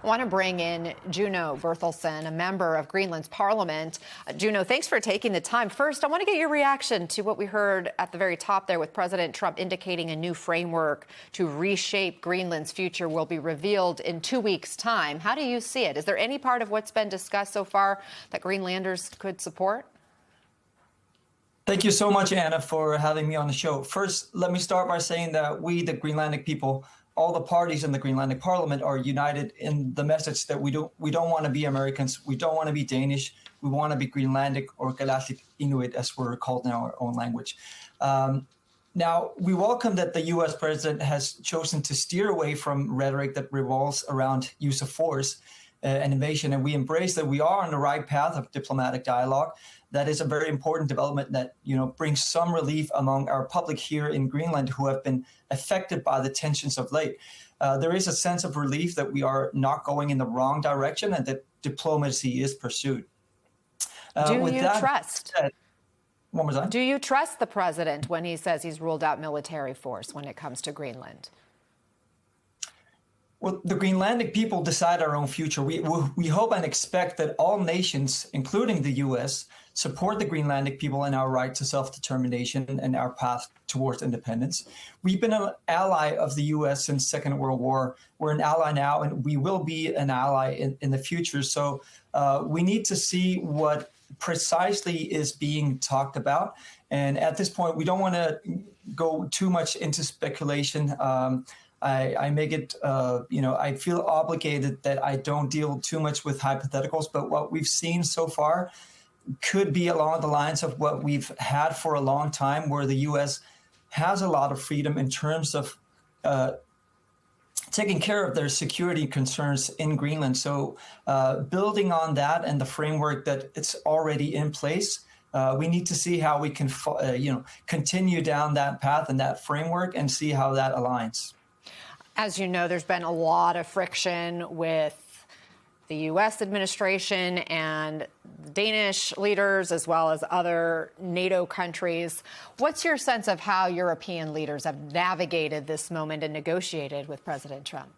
I want to bring in Juno Berthelsen, a member of Greenland's parliament. Juno, thanks for taking the time. First, I want to get your reaction to what we heard at the very top there with President Trump indicating a new framework to reshape Greenland's future will be revealed in 2 weeks' time. How do you see it? Is there any part of what's been discussed so far that Greenlanders could support? Thank you so much, Anna, for having me on the show. First, let me start by saying that we, the Greenlandic people, all the parties in the Greenlandic Parliament are united in the message that we don't want to be Americans, we don't want to be Danish, we want to be Greenlandic or Kalaallit Inuit, as we're called in our own language. Now, we welcome that the U.S. president has chosen to steer away from rhetoric that revolves around use of force and invasion, and we embrace that we are on the right path of diplomatic dialogue. That is a very important development that, brings some relief among our public here in Greenland who have been affected by the tensions of late. There is a sense of relief that we are not going in the wrong direction and that diplomacy is pursued. Do you trust? One more time. Do you trust the president when he says he's ruled out military force when it comes to Greenland? Well, the Greenlandic people decide our own future. We hope and expect that all nations, including the U.S., support the Greenlandic people in our right to self-determination and our path towards independence. We've been an ally of the U.S. since Second World War. We're an ally now, and we will be an ally in the future. So we need to see what precisely is being talked about. And at this point, we don't want to go too much into speculation. I make it, I feel obligated that I don't deal too much with hypotheticals, but what we've seen so far could be along the lines of what we've had for a long time, where the U.S. has a lot of freedom in terms of taking care of their security concerns in Greenland. So building on that and the framework that it's already in place, we need to see how we can, continue down that path and that framework and see how that aligns. As you know, there's been a lot of friction with the U.S. administration and Danish leaders, as well as other NATO countries. What's your sense of how European leaders have navigated this moment and negotiated with President Trump?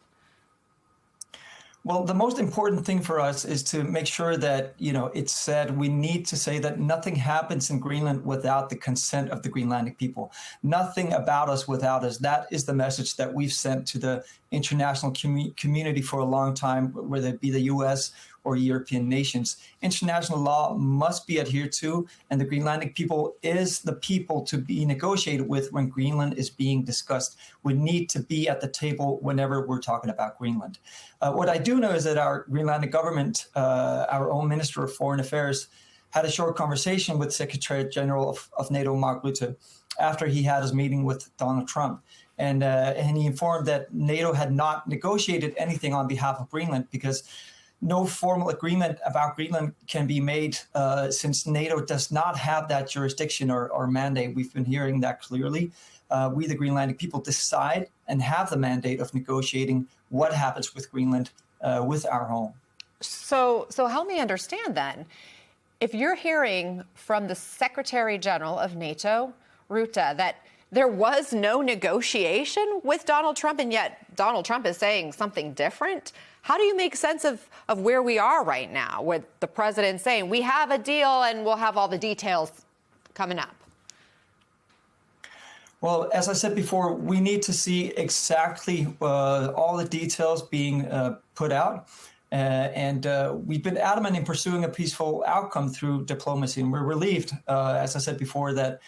Well, the most important thing for us is to make sure that, it's said, we need to say that nothing happens in Greenland without the consent of the Greenlandic people. Nothing about us without us. That is the message that we've sent to the international community for a long time, whether it be the U.S. or European nations. International law must be adhered to, and the Greenlandic people is the people to be negotiated with when Greenland is being discussed. We need to be at the table whenever we're talking about Greenland. What I do know is that our Greenlandic government, our own Minister of Foreign Affairs, had a short conversation with Secretary General of NATO, Mark Rutte, after he had his meeting with Donald Trump. And he informed that NATO had not negotiated anything on behalf of Greenland because no formal agreement about Greenland can be made since NATO does not have that jurisdiction or mandate. We've been hearing that clearly. We, the Greenlandic people, decide and have the mandate of negotiating what happens with Greenland with our home. So help me understand then. If you're hearing from the Secretary General of NATO, Rutte, that there was no negotiation with Donald Trump, and yet Donald Trump is saying something different, how do you make sense of where we are right now with the president saying we have a deal and we'll have all the details coming up? Well, as I said before, we need to see exactly all the details being put out. We've been adamant in pursuing a peaceful outcome through diplomacy. And we're relieved, as I said before, that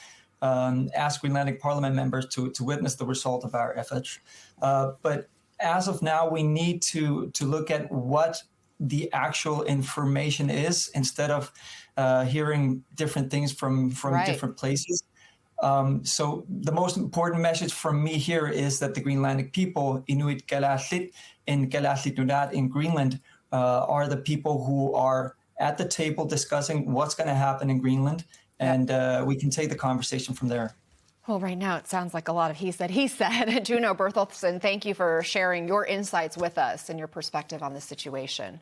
asked Greenlandic Parliament members to witness the result of our efforts. But as of now, we need to look at what the actual information is instead of hearing different things from different places. So the most important message from me here is that the Greenlandic people, Inuit Kalaallit and Kalaallit Nunaat in Greenland, are the people who are at the table discussing what's going to happen in Greenland, and we can take the conversation from there. Well, right now it sounds like a lot of he said. Juno Berthelsen, thank you for sharing your insights with us and your perspective on the situation.